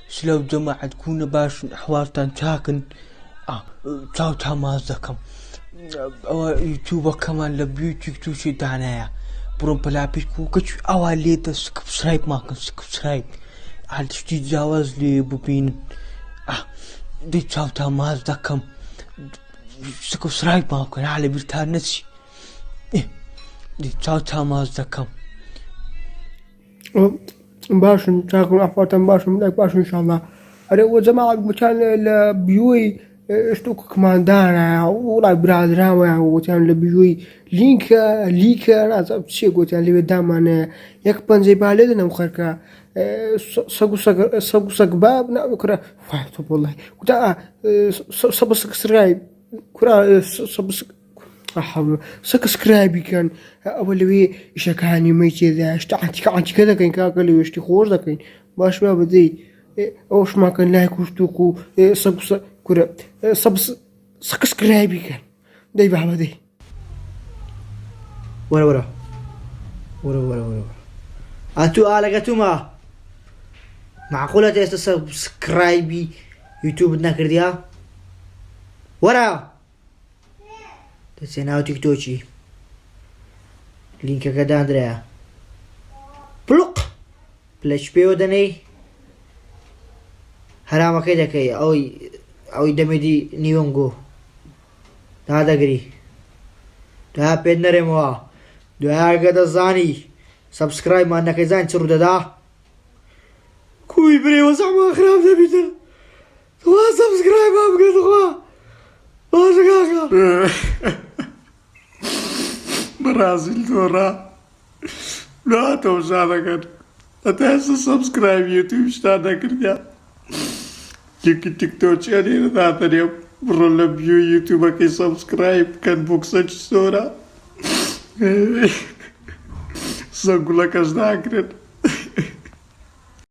سلو جماعة كونا باش حوارتان تاكن تاو تامازدكم يوتيوب كمان لبيوتيوب توشي دانايا برون بلابيش كوكش اواليتا سكبسرايب ماكن سكبسرايب على تجاوز لي بوبين دي تاو تامازدكم سكبسرايب ماكن على بيرتانسي دي تاو تامازدكم باشن تاكل أفواتن باشن لك باشن إن شاء الله. أنا وجماعة مكان البيوي اشتوك كمان دانا ولا برادراما وكان البيوي لينك أنا شيء قلت اللي قدام أنا يكبن زي بالدنا مخركا سق باب نأكره فايت والله وتا سبسك سراي كرا سبسك سكسكرايبي كان أول وي إشكاني ميتي ذا اشتعت كذا كان كاكل ويشتي خور ذا كان باش ما بدي أوش ما كان لايك وشتوكو سبس كرا سبس سكسكرايبي كان داي بحبا دي ورا أنتو آلقتما معقولة تيست سبسكرايبي يوتيوب نكرديا ورا تسيناو تيك توكي لينك كدا اندريا بلوق بلاش بيو دني هراما كده كي اوي دمدي نيونغو دا دغري دا بيدنري موا دا غدا زاني سبسكرايب ما انك زان تشرو دا كوي بري وزعما خراب دا بيتر وا سبسكرايب ام قد برازيل دورا لا توزانا كان أتحس سبسكرايب يوتيوب اشتانا كريا يكي تيك توك يعني نتاتني برولة بيو يوتيوب كي سبسكرايب كان بوكسج دورا سنقول لك اشتانا كريا